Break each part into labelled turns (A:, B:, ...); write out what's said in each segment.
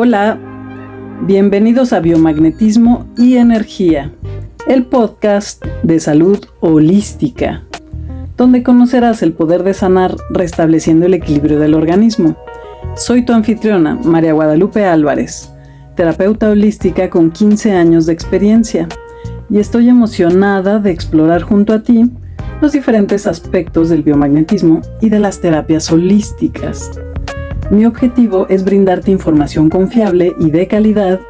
A: Hola, bienvenidos a Biomagnetismo y Energía, el podcast de salud holística, donde conocerás el poder de sanar restableciendo el equilibrio del organismo. Soy tu anfitriona, María Guadalupe Álvarez, terapeuta holística con 15 años de experiencia, y estoy emocionada de explorar junto a ti los diferentes aspectos del biomagnetismo y de las terapias holísticas. Mi objetivo es brindarte información confiable y de calidad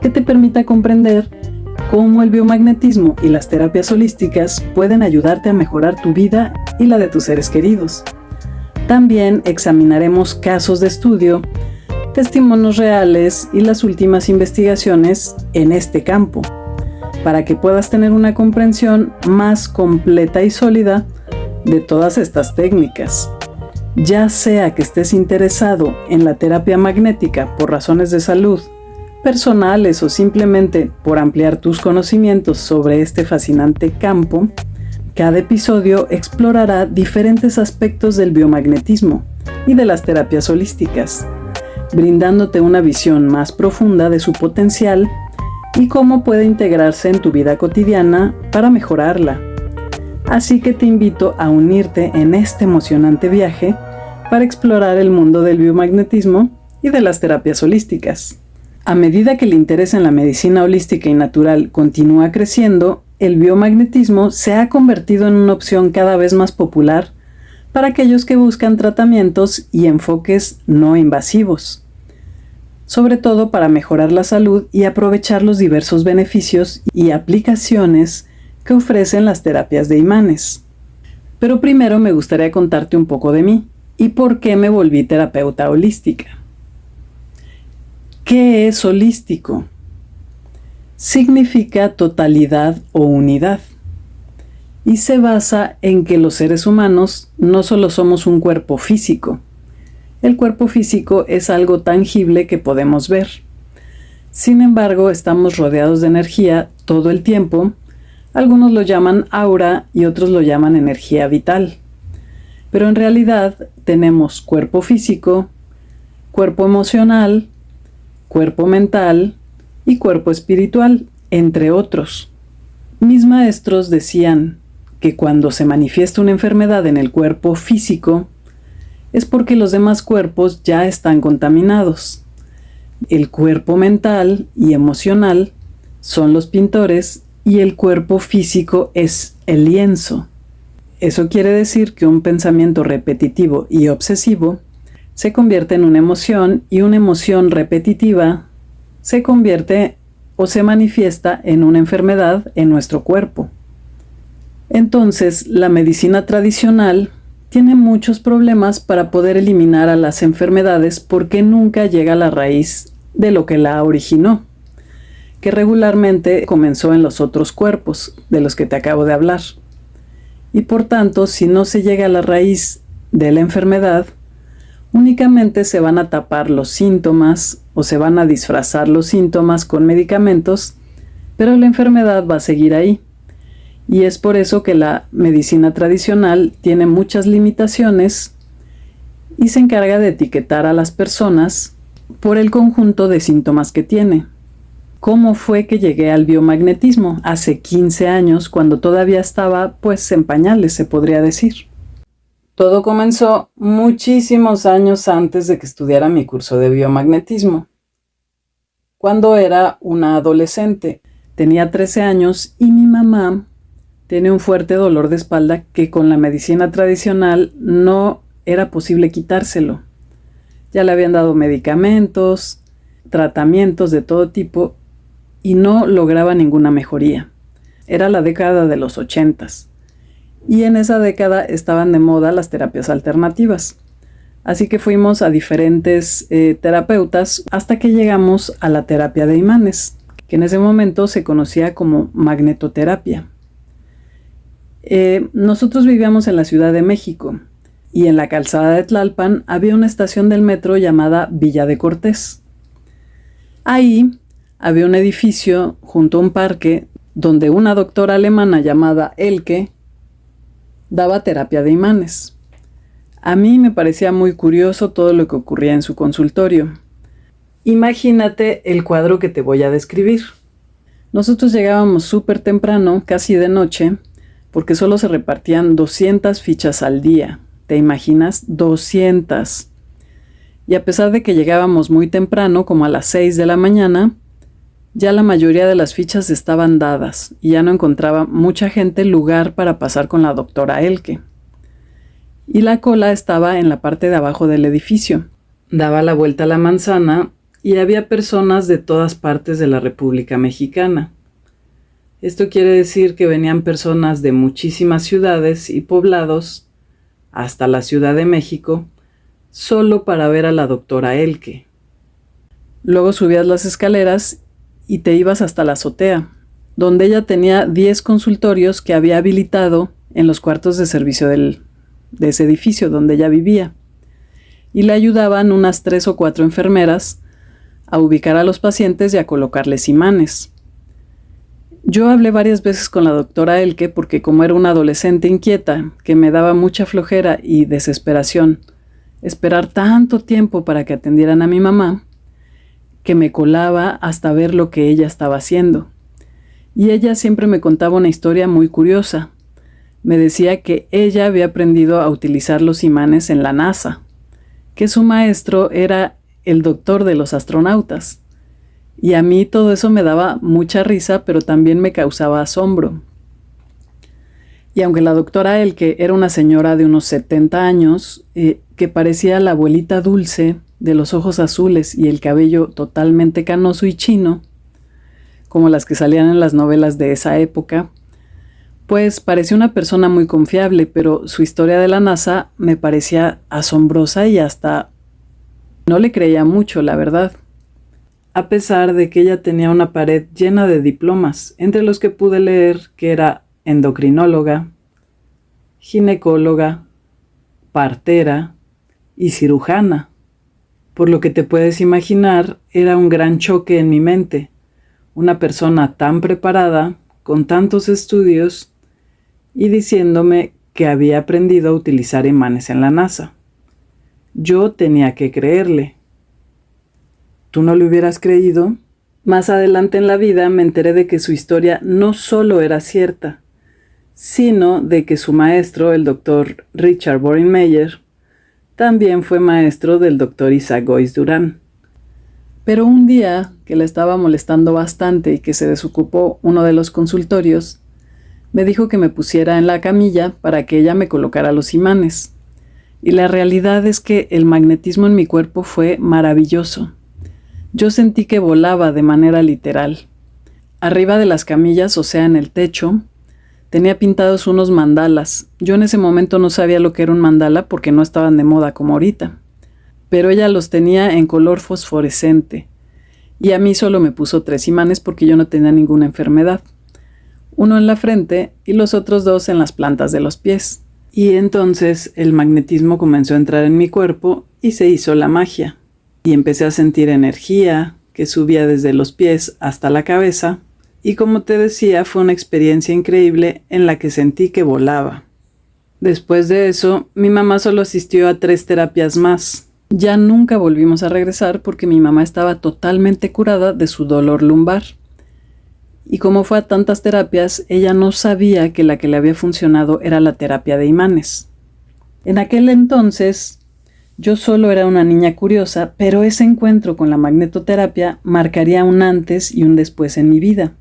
A: que te permita comprender cómo el biomagnetismo y las terapias holísticas pueden ayudarte a mejorar tu vida y la de tus seres queridos. También examinaremos casos de estudio, testimonios reales y las últimas investigaciones en este campo, para que puedas tener una comprensión más completa y sólida de todas estas técnicas. Ya sea que estés interesado en la terapia magnética por razones de salud, personales o simplemente por ampliar tus conocimientos sobre este fascinante campo, cada episodio explorará diferentes aspectos del biomagnetismo y de las terapias holísticas, brindándote una visión más profunda de su potencial y cómo puede integrarse en tu vida cotidiana para mejorarla. Así que te invito a unirte en este emocionante viaje para explorar el mundo del biomagnetismo y de las terapias holísticas. A medida que el interés en la medicina holística y natural continúa creciendo, el biomagnetismo se ha convertido en una opción cada vez más popular para aquellos que buscan tratamientos y enfoques no invasivos, sobre todo para mejorar la salud y aprovechar los diversos beneficios y aplicaciones que ofrecen las terapias de imanes. Pero primero me gustaría contarte un poco de mí y por qué me volví terapeuta holística. ¿Qué es holístico? Significa totalidad o unidad, y se basa en que los seres humanos no solo somos un cuerpo físico. El cuerpo físico es algo tangible que podemos ver. Sin embargo, estamos rodeados de energía todo el tiempo. Algunos lo llaman aura y otros lo llaman energía vital. Pero en realidad tenemos cuerpo físico, cuerpo emocional, cuerpo mental y cuerpo espiritual, entre otros. Mis maestros decían que cuando se manifiesta una enfermedad en el cuerpo físico, es porque los demás cuerpos ya están contaminados. El cuerpo mental y emocional son los pintores y el cuerpo físico es el lienzo. Eso quiere decir que un pensamiento repetitivo y obsesivo se convierte en una emoción y una emoción repetitiva se convierte o se manifiesta en una enfermedad en nuestro cuerpo. Entonces, la medicina tradicional tiene muchos problemas para poder eliminar a las enfermedades porque nunca llega a la raíz de lo que la originó, que regularmente comenzó en los otros cuerpos de los que te acabo de hablar. Y por tanto, si no se llega a la raíz de la enfermedad, únicamente se van a tapar los síntomas o se van a disfrazar los síntomas con medicamentos, pero la enfermedad va a seguir ahí. Y es por eso que la medicina tradicional tiene muchas limitaciones y se encarga de etiquetar a las personas por el conjunto de síntomas que tiene. ¿Cómo fue que llegué al biomagnetismo? Hace 15 años, cuando todavía estaba en pañales, se podría decir. Todo comenzó muchísimos años antes de que estudiara mi curso de biomagnetismo. Cuando era una adolescente, tenía 13 años y mi mamá tenía un fuerte dolor de espalda que con la medicina tradicional no era posible quitárselo. Ya le habían dado medicamentos, tratamientos de todo tipo y no lograba ninguna mejoría. Era la década de los 80s y en esa década estaban de moda las terapias alternativas. Así que fuimos a diferentes terapeutas hasta que llegamos a la terapia de imanes, que en ese momento se conocía como magnetoterapia. Nosotros vivíamos en la Ciudad de México y en la calzada de Tlalpan había una estación del metro llamada Villa de Cortés. Ahí había un edificio junto a un parque donde una doctora alemana llamada Elke daba terapia de imanes. A mí me parecía muy curioso todo lo que ocurría en su consultorio. Imagínate el cuadro que te voy a describir. Nosotros llegábamos súper temprano, casi de noche, porque solo se repartían 200 fichas al día. ¿Te imaginas? 200. Y a pesar de que llegábamos muy temprano, como a las 6 de la mañana, ya la mayoría de las fichas estaban dadas y ya no encontraba mucha gente lugar para pasar con la doctora Elke. Y la cola estaba en la parte de abajo del edificio. Daba la vuelta a la manzana y había personas de todas partes de la República Mexicana. Esto quiere decir que venían personas de muchísimas ciudades y poblados, hasta la Ciudad de México, solo para ver a la doctora Elke. Luego subías las escaleras y te ibas hasta la azotea, donde ella tenía 10 consultorios que había habilitado en los cuartos de servicio de ese edificio donde ella vivía. Y le ayudaban unas 3 o 4 enfermeras a ubicar a los pacientes y a colocarles imanes. Yo hablé varias veces con la doctora Elke porque como era una adolescente inquieta, que me daba mucha flojera y desesperación esperar tanto tiempo para que atendieran a mi mamá, que me colaba hasta ver lo que ella estaba haciendo. Y ella siempre me contaba una historia muy curiosa. Me decía que ella había aprendido a utilizar los imanes en la NASA, que su maestro era el doctor de los astronautas. Y a mí todo eso me daba mucha risa, pero también me causaba asombro. Y aunque la doctora Elke era una señora de unos 70 años, que parecía la abuelita dulce, de los ojos azules y el cabello totalmente canoso y chino, como las que salían en las novelas de esa época, pues parecía una persona muy confiable, pero su historia de la NASA me parecía asombrosa y hasta no le creía mucho, la verdad. A pesar de que ella tenía una pared llena de diplomas, entre los que pude leer que era endocrinóloga, ginecóloga, partera y cirujana. Por lo que te puedes imaginar, era un gran choque en mi mente. Una persona tan preparada, con tantos estudios, y diciéndome que había aprendido a utilizar imanes en la NASA. Yo tenía que creerle. ¿Tú no le hubieras creído? Más adelante en la vida me enteré de que su historia no solo era cierta, sino de que su maestro, el doctor Richard Boringmeyer, también fue maestro del doctor Isaac Gois Durán. Pero un día que la estaba molestando bastante y que se desocupó uno de los consultorios, me dijo que me pusiera en la camilla para que ella me colocara los imanes. Y la realidad es que el magnetismo en mi cuerpo fue maravilloso. Yo sentí que volaba de manera literal. Arriba de las camillas, o sea, en el techo, tenía pintados unos mandalas. Yo en ese momento no sabía lo que era un mandala porque no estaban de moda como ahorita. Pero ella los tenía en color fosforescente. Y a mí solo me puso 3 imanes porque yo no tenía ninguna enfermedad. Uno en la frente y los otros 2 en las plantas de los pies. Y entonces el magnetismo comenzó a entrar en mi cuerpo y se hizo la magia. Y empecé a sentir energía que subía desde los pies hasta la cabeza. Y como te decía, fue una experiencia increíble en la que sentí que volaba. Después de eso, mi mamá solo asistió a 3 terapias más. Ya nunca volvimos a regresar porque mi mamá estaba totalmente curada de su dolor lumbar. Y como fue a tantas terapias, ella no sabía que la que le había funcionado era la terapia de imanes. En aquel entonces, yo solo era una niña curiosa, pero ese encuentro con la magnetoterapia marcaría un antes y un después en mi vida.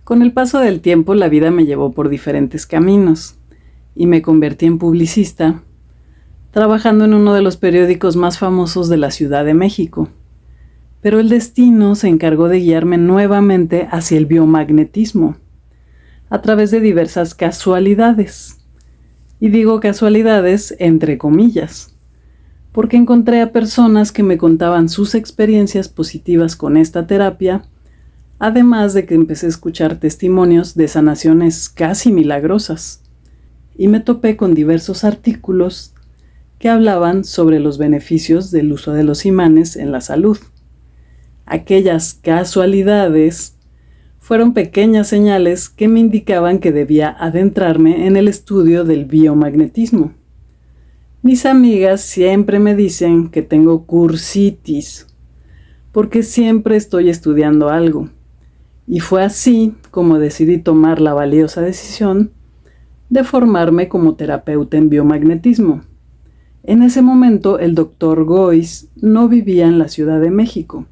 A: Con el paso del tiempo, la vida me llevó por diferentes caminos y me convertí en publicista, trabajando en uno de los periódicos más famosos de la Ciudad de México. Pero el destino se encargó de guiarme nuevamente hacia el biomagnetismo, a través de diversas casualidades. Y digo casualidades entre comillas, porque encontré a personas que me contaban sus experiencias positivas con esta terapia, además de que empecé a escuchar testimonios de sanaciones casi milagrosas, y me topé con diversos artículos que hablaban sobre los beneficios del uso de los imanes en la salud. Aquellas casualidades fueron pequeñas señales que me indicaban que debía adentrarme en el estudio del biomagnetismo. Mis amigas siempre me dicen que tengo cursitis, porque siempre estoy estudiando algo. Y fue así como decidí tomar la valiosa decisión de formarme como terapeuta en biomagnetismo. En ese momento el Dr. Gois no vivía en la Ciudad de México.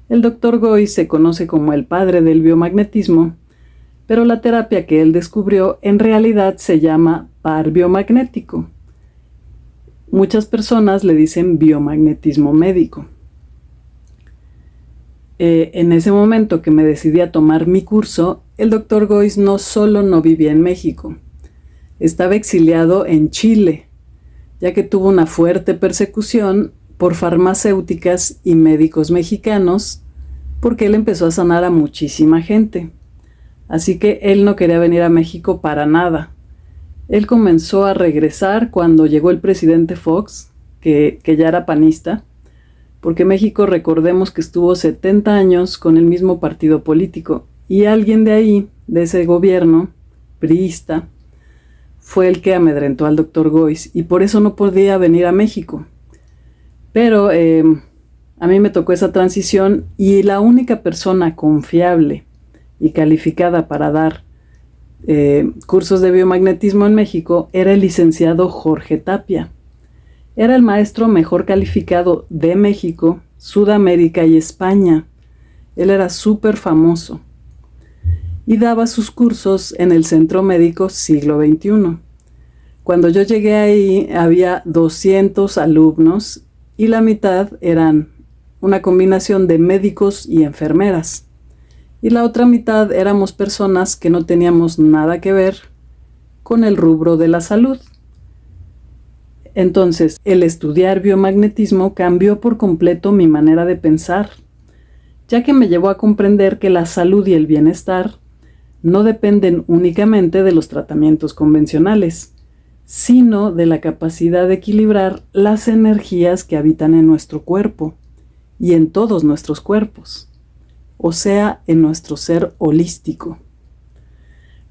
A: El Dr. Gois se conoce como el padre del biomagnetismo, pero la terapia que él descubrió en realidad se llama par biomagnético. Muchas personas le dicen biomagnetismo médico. En ese momento que me decidí a tomar mi curso, el Dr. Gois no solo no vivía en México, estaba exiliado en Chile, ya que tuvo una fuerte persecución por farmacéuticas y médicos mexicanos, porque él empezó a sanar a muchísima gente. Así que él no quería venir a México para nada. Él comenzó a regresar cuando llegó el presidente Fox, que ya era panista, porque México, recordemos que estuvo 70 años con el mismo partido político, y alguien de ahí, de ese gobierno, priista, fue el que amedrentó al Dr. Gois, y por eso no podía venir a México. Pero a mí me tocó esa transición, y la única persona confiable y calificada para dar cursos de biomagnetismo en México era el licenciado Jorge Tapia. Era el maestro mejor calificado de México, Sudamérica y España. Él era súper famoso y daba sus cursos en el Centro Médico Siglo XXI. Cuando yo llegué ahí había 200 alumnos y la mitad eran una combinación de médicos y enfermeras. Y la otra mitad éramos personas que no teníamos nada que ver con el rubro de la salud. Entonces, el estudiar biomagnetismo cambió por completo mi manera de pensar, ya que me llevó a comprender que la salud y el bienestar no dependen únicamente de los tratamientos convencionales, sino de la capacidad de equilibrar las energías que habitan en nuestro cuerpo y en todos nuestros cuerpos, o sea, en nuestro ser holístico.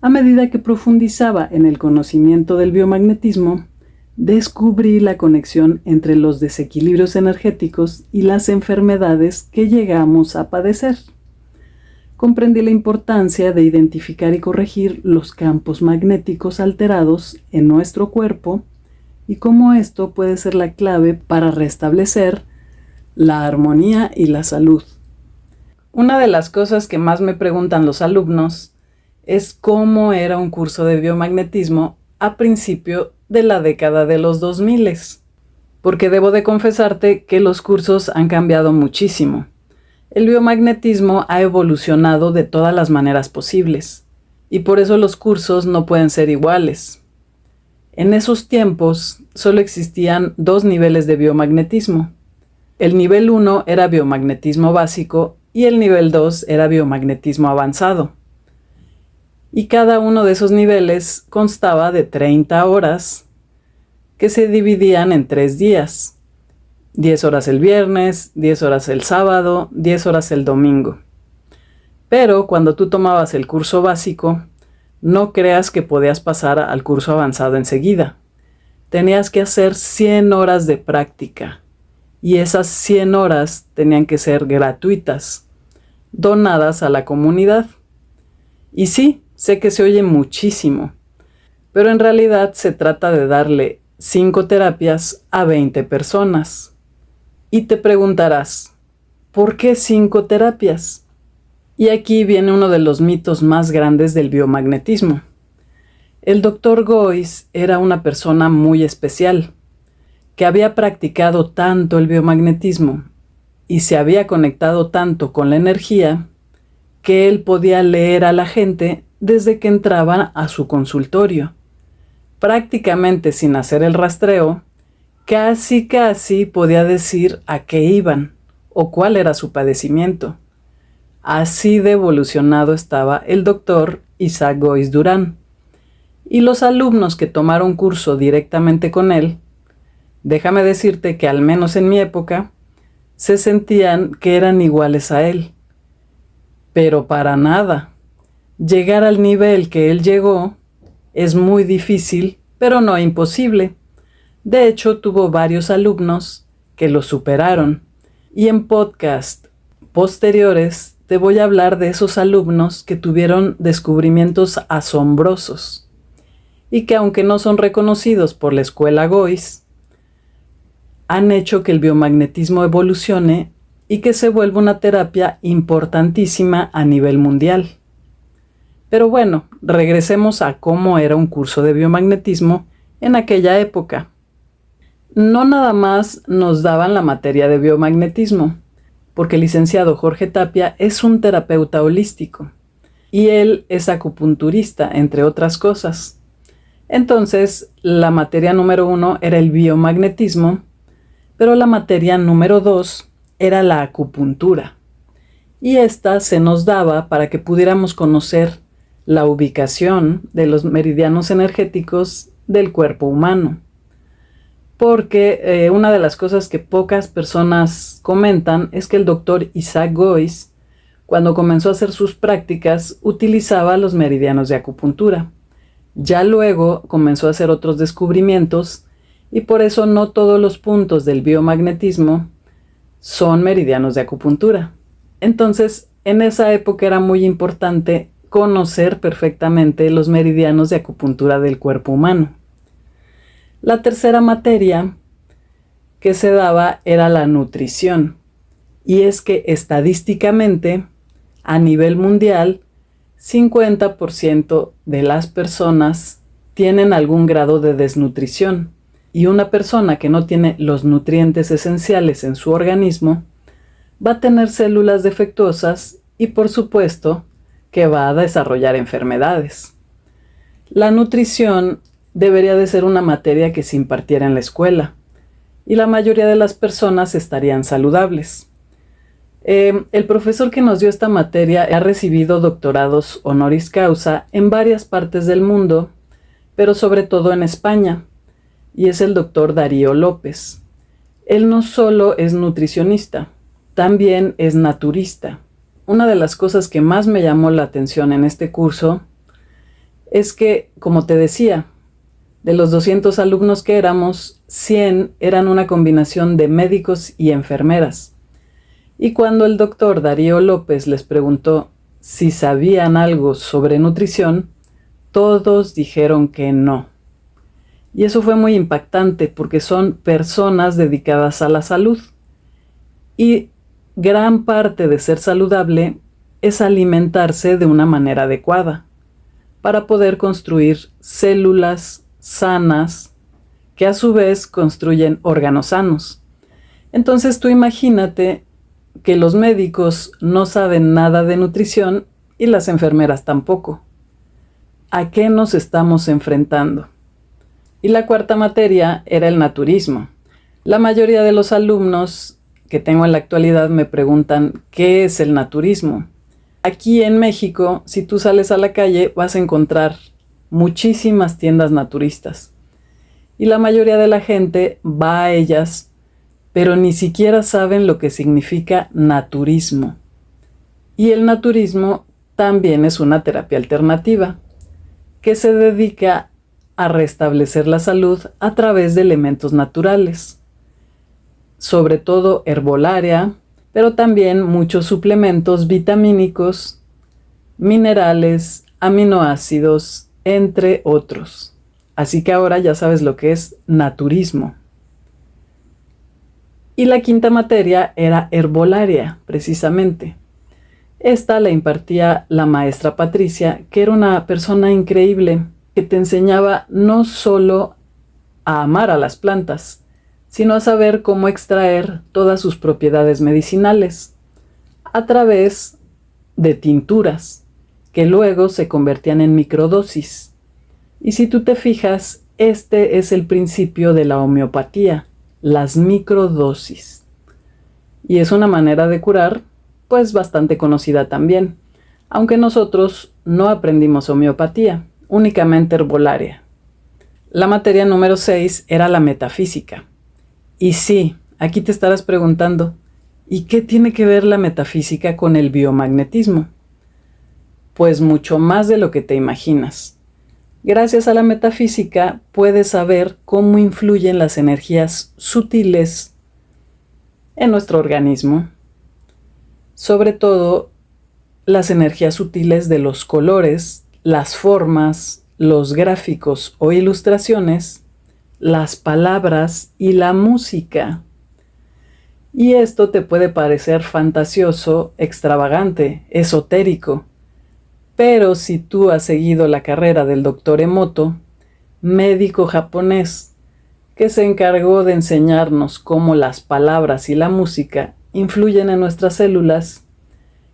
A: A medida que profundizaba en el conocimiento del biomagnetismo, descubrí la conexión entre los desequilibrios energéticos y las enfermedades que llegamos a padecer. Comprendí la importancia de identificar y corregir los campos magnéticos alterados en nuestro cuerpo y cómo esto puede ser la clave para restablecer la armonía y la salud. Una de las cosas que más me preguntan los alumnos es cómo era un curso de biomagnetismo a principio de la década de los 2000, porque debo de confesarte que los cursos han cambiado muchísimo. El biomagnetismo ha evolucionado de todas las maneras posibles, y por eso los cursos no pueden ser iguales. En esos tiempos solo existían 2 niveles de biomagnetismo. El nivel 1 era biomagnetismo básico y el nivel 2 era biomagnetismo avanzado. Y cada uno de esos niveles constaba de 30 horas que se dividían en 3 días. 10 horas el viernes, 10 horas el sábado, 10 horas el domingo. Pero cuando tú tomabas el curso básico, no creas que podías pasar al curso avanzado enseguida. Tenías que hacer 100 horas de práctica. Y esas 100 horas tenían que ser gratuitas, donadas a la comunidad. Y sí, sé que se oye muchísimo, pero en realidad se trata de darle 5 terapias a 20 personas. Y te preguntarás, ¿por qué 5 terapias? Y aquí viene uno de los mitos más grandes del biomagnetismo. El Dr. Gois era una persona muy especial, que había practicado tanto el biomagnetismo y se había conectado tanto con la energía que él podía leer a la gente desde que entraban a su consultorio. Prácticamente sin hacer el rastreo, casi podía decir a qué iban o cuál era su padecimiento. Así de evolucionado estaba el doctor Isaac Gois Durán. Y los alumnos que tomaron curso directamente con él, déjame decirte que al menos en mi época, se sentían que eran iguales a él. Pero para nada. Llegar al nivel que él llegó es muy difícil, pero no imposible. De hecho, tuvo varios alumnos que lo superaron. Y en podcast posteriores te voy a hablar de esos alumnos que tuvieron descubrimientos asombrosos y que, aunque no son reconocidos por la escuela Gois, han hecho que el biomagnetismo evolucione y que se vuelva una terapia importantísima a nivel mundial. Pero bueno, regresemos a cómo era un curso de biomagnetismo en aquella época. No nada más nos daban la materia de biomagnetismo, porque el licenciado Jorge Tapia es un terapeuta holístico y él es acupunturista, entre otras cosas. Entonces, la materia número 1 era el biomagnetismo, pero la materia número 2 era la acupuntura. Y esta se nos daba para que pudiéramos conocer la ubicación de los meridianos energéticos del cuerpo humano. Porque una de las cosas que pocas personas comentan es que el doctor Isaac Gois, cuando comenzó a hacer sus prácticas, utilizaba los meridianos de acupuntura. Ya luego comenzó a hacer otros descubrimientos y por eso no todos los puntos del biomagnetismo son meridianos de acupuntura. Entonces, en esa época era muy importante conocer perfectamente los meridianos de acupuntura del cuerpo humano. La tercera materia que se daba era la nutrición, y es que estadísticamente, a nivel mundial, 50% de las personas tienen algún grado de desnutrición, y una persona que no tiene los nutrientes esenciales en su organismo va a tener células defectuosas y, por supuesto, que va a desarrollar enfermedades. La nutrición debería de ser una materia que se impartiera en la escuela y la mayoría de las personas estarían saludables. El profesor que nos dio esta materia ha recibido doctorados honoris causa en varias partes del mundo, pero sobre todo en España, y es el doctor Darío López. Él no solo es nutricionista, también es naturista. Una de las cosas que más me llamó la atención en este curso es que, como te decía, de los 200 alumnos que éramos, 100 eran una combinación de médicos y enfermeras. Y cuando el doctor Darío López les preguntó si sabían algo sobre nutrición, todos dijeron que no. Y eso fue muy impactante porque son personas dedicadas a la salud. Y gran parte de ser saludable es alimentarse de una manera adecuada para poder construir células sanas que a su vez construyen órganos sanos. Entonces tú imagínate que los médicos no saben nada de nutrición y las enfermeras tampoco. ¿A qué nos estamos enfrentando? Y la cuarta materia era el naturismo. La mayoría de los alumnos que tengo en la actualidad me preguntan ¿qué es el naturismo? Aquí en México, si tú sales a la calle, vas a encontrar muchísimas tiendas naturistas. Y la mayoría de la gente va a ellas, pero ni siquiera saben lo que significa naturismo. Y el naturismo también es una terapia alternativa que se dedica a restablecer la salud a través de elementos naturales, sobre todo herbolaria, pero también muchos suplementos vitamínicos, minerales, aminoácidos, entre otros. Así que ahora ya sabes lo que es naturismo. Y la quinta materia era herbolaria, precisamente. Esta la impartía la maestra Patricia, que era una persona increíble, que te enseñaba no solo a amar a las plantas, sino a saber cómo extraer todas sus propiedades medicinales a través de tinturas, que luego se convertían en microdosis. Y si tú te fijas, este es el principio de la homeopatía, las microdosis. Y es una manera de curar, pues bastante conocida también, aunque nosotros no aprendimos homeopatía, únicamente herbolaria. La materia número 6 era la metafísica. Y sí, aquí te estarás preguntando, ¿y qué tiene que ver la metafísica con el biomagnetismo? Pues mucho más de lo que te imaginas. Gracias a la metafísica puedes saber cómo influyen las energías sutiles en nuestro organismo. sobre todo las energías sutiles de los colores, las formas, los gráficos o ilustraciones, las palabras y la música. Y esto te puede parecer fantasioso, extravagante, esotérico, pero si tú has seguido la carrera del Dr. Emoto, médico japonés, que se encargó de enseñarnos cómo las palabras y la música influyen en nuestras células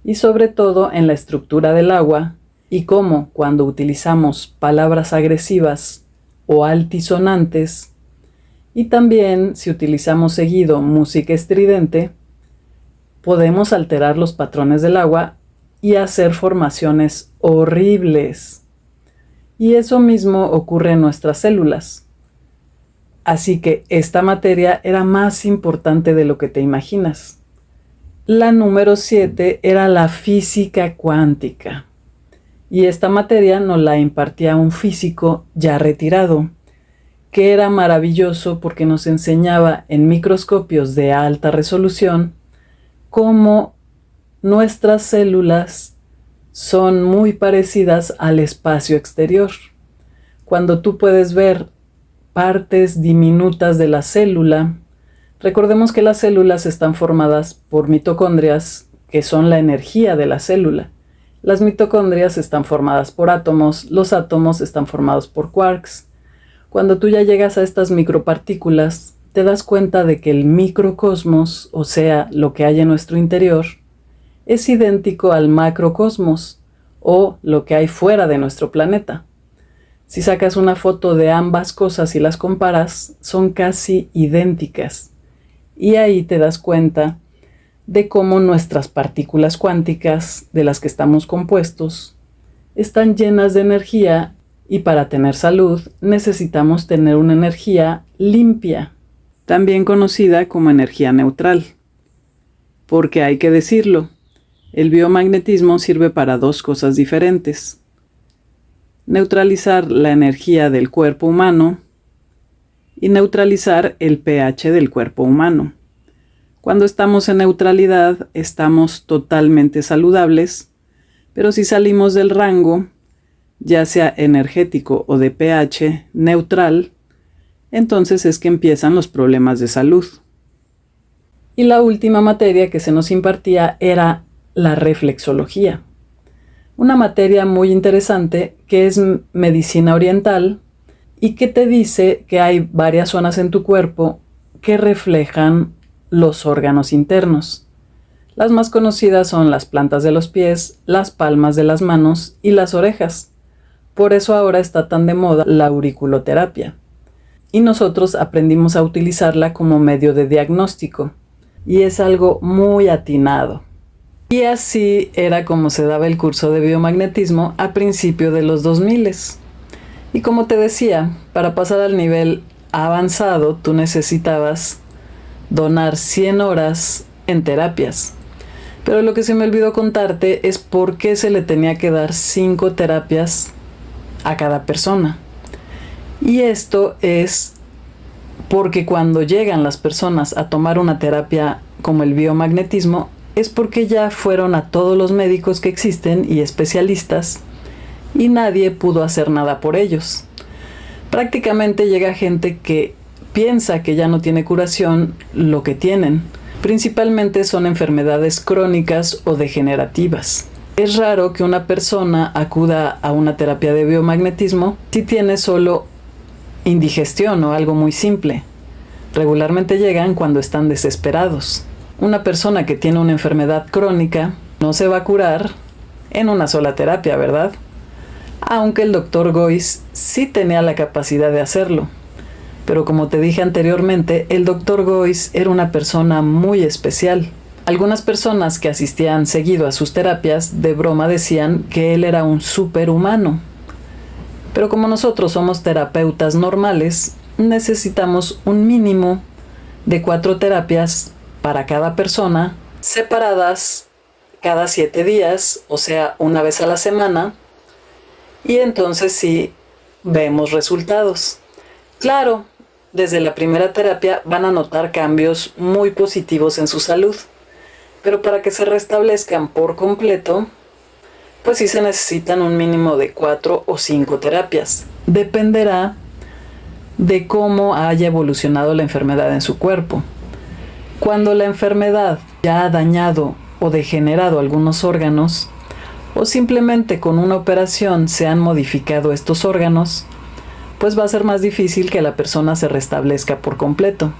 A: y sobre todo en la estructura del agua, y cómo cuando utilizamos palabras agresivas o altisonantes, y también si utilizamos seguido música estridente, podemos alterar los patrones del agua y hacer formaciones horribles. Y eso mismo ocurre en nuestras células. Así que esta materia era más importante de lo que te imaginas. La número 7 era la física cuántica. Y esta materia nos la impartía un físico ya retirado, que era maravilloso porque nos enseñaba en microscopios de alta resolución cómo nuestras células son muy parecidas al espacio exterior. Cuando tú puedes ver partes diminutas de la célula, recordemos que las células están formadas por mitocondrias, que son la energía de la célula. Las mitocondrias están formadas por átomos, los átomos están formados por quarks. Cuando tú ya llegas a estas micropartículas, te das cuenta de que el microcosmos, o sea, lo que hay en nuestro interior, es idéntico al macrocosmos, o lo que hay fuera de nuestro planeta. Si sacas una foto de ambas cosas y las comparas, son casi idénticas. Y ahí te das cuenta de cómo nuestras partículas cuánticas, de las que estamos compuestos, están llenas de energía. Y para tener salud necesitamos tener una energía limpia, también conocida como energía neutral. Porque hay que decirlo, el biomagnetismo sirve para dos cosas diferentes: neutralizar la energía del cuerpo humano y neutralizar el pH del cuerpo humano. Cuando estamos en neutralidad estamos totalmente saludables, pero si salimos del rango, ya sea energético o de pH neutral, entonces es que empiezan los problemas de salud. Y la última materia que se nos impartía era la reflexología, una materia muy interesante que es medicina oriental y que te dice que hay varias zonas en tu cuerpo que reflejan los órganos internos. Las más conocidas son las plantas de los pies, las palmas de las manos y las orejas. Por eso ahora está tan de moda la auriculoterapia. Y nosotros aprendimos a utilizarla como medio de diagnóstico. Y es algo muy atinado. Y así era como se daba el curso de biomagnetismo a principios de los 2000. Y como te decía, para pasar al nivel avanzado tú necesitabas donar 100 horas en terapias. Pero lo que se me olvidó contarte es por qué se le tenía que dar 5 terapias a cada persona. Y esto es porque cuando llegan las personas a tomar una terapia como el biomagnetismo, es porque ya fueron a todos los médicos que existen y especialistas y nadie pudo hacer nada por ellos. Prácticamente llega gente que piensa que ya no tiene curación lo que tienen. Principalmente son enfermedades crónicas o degenerativas. Es raro que una persona acuda a una terapia de biomagnetismo si tiene solo indigestión o algo muy simple. Regularmente llegan cuando están desesperados. Una persona que tiene una enfermedad crónica no se va a curar en una sola terapia, ¿verdad? Aunque el Dr. Goiz sí tenía la capacidad de hacerlo. Pero como te dije anteriormente, el Dr. Goiz era una persona muy especial. Algunas personas que asistían seguido a sus terapias de broma decían que él era un superhumano. Pero como nosotros somos terapeutas normales, necesitamos un mínimo de 4 terapias para cada persona, separadas cada 7 días, o sea, una vez a la semana, y entonces sí vemos resultados. Claro, desde la primera terapia van a notar cambios muy positivos en su salud. Pero para que se restablezcan por completo, pues sí se necesitan un mínimo de 4 o 5 terapias. Dependerá de cómo haya evolucionado la enfermedad en su cuerpo. Cuando la enfermedad ya ha dañado o degenerado algunos órganos, o simplemente con una operación se han modificado estos órganos, pues va a ser más difícil que la persona se restablezca por completo.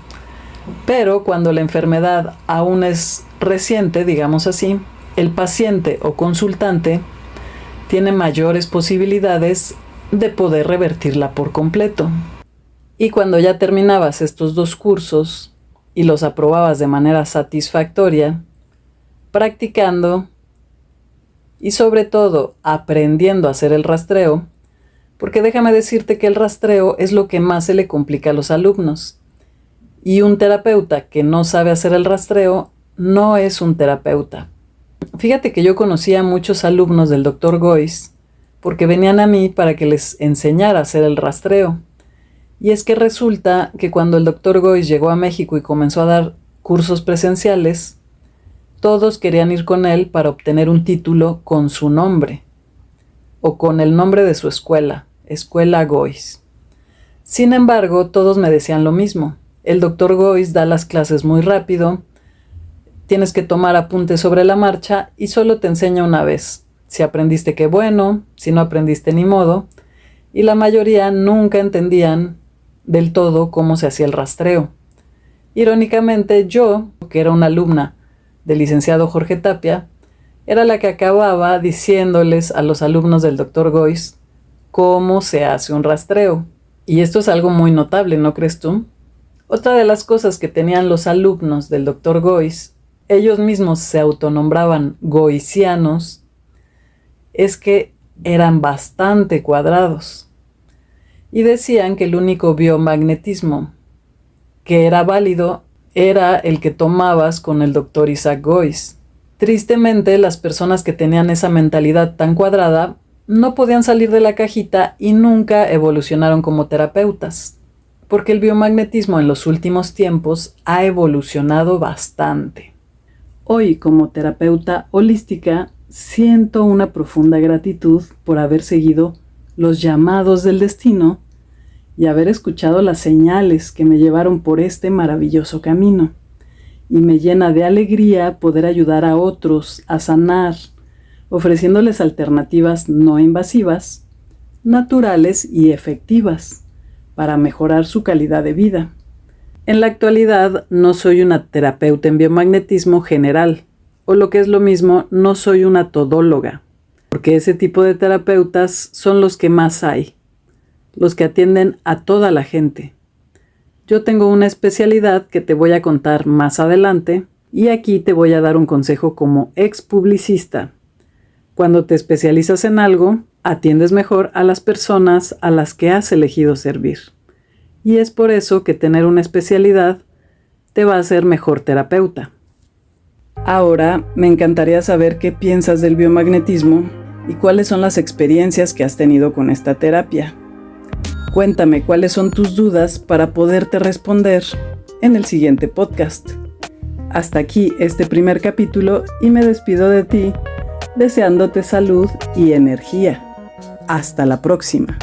A: Pero cuando la enfermedad aún es reciente, digamos así, el paciente o consultante tiene mayores posibilidades de poder revertirla por completo. Y cuando ya terminabas estos 2 cursos y los aprobabas de manera satisfactoria, practicando y sobre todo aprendiendo a hacer el rastreo, porque déjame decirte que el rastreo es lo que más se le complica a los alumnos. Y un terapeuta que no sabe hacer el rastreo no es un terapeuta. Fíjate que yo conocía a muchos alumnos del Dr. Goiz porque venían a mí para que les enseñara a hacer el rastreo. Y es que resulta que cuando el Dr. Goiz llegó a México y comenzó a dar cursos presenciales, todos querían ir con él para obtener un título con su nombre o con el nombre de su escuela, Escuela Goiz. Sin embargo, todos me decían lo mismo. El Dr. Goiz da las clases muy rápido, tienes que tomar apuntes sobre la marcha y solo te enseña una vez. Si aprendiste, qué bueno, si no aprendiste, ni modo. Y la mayoría nunca entendían del todo cómo se hacía el rastreo. Irónicamente, yo, que era una alumna del licenciado Jorge Tapia, era la que acababa diciéndoles a los alumnos del Dr. Goiz cómo se hace un rastreo. Y esto es algo muy notable, ¿no crees tú? Otra de las cosas que tenían los alumnos del Dr. Goiz, ellos mismos se autonombraban goizianos, es que eran bastante cuadrados. Y decían que el único biomagnetismo que era válido era el que tomabas con el Dr. Isaac Goiz. Tristemente, las personas que tenían esa mentalidad tan cuadrada no podían salir de la cajita y nunca evolucionaron como terapeutas, porque el biomagnetismo en los últimos tiempos ha evolucionado bastante. Hoy, como terapeuta holística, siento una profunda gratitud por haber seguido los llamados del destino y haber escuchado las señales que me llevaron por este maravilloso camino. Y me llena de alegría poder ayudar a otros a sanar, ofreciéndoles alternativas no invasivas, naturales y efectivas, para mejorar su calidad de vida. En la actualidad no soy una terapeuta en biomagnetismo general, o lo que es lo mismo, no soy una todóloga, porque ese tipo de terapeutas son los que más hay, los que atienden a toda la gente. Yo tengo una especialidad que te voy a contar más adelante, y aquí te voy a dar un consejo como ex publicista. Cuando te especializas en algo, atiendes mejor a las personas a las que has elegido servir. Y es por eso que tener una especialidad te va a hacer mejor terapeuta. Ahora me encantaría saber qué piensas del biomagnetismo y cuáles son las experiencias que has tenido con esta terapia. Cuéntame cuáles son tus dudas para poderte responder en el siguiente podcast. Hasta aquí este primer capítulo y me despido de ti deseándote salud y energía. Hasta la próxima.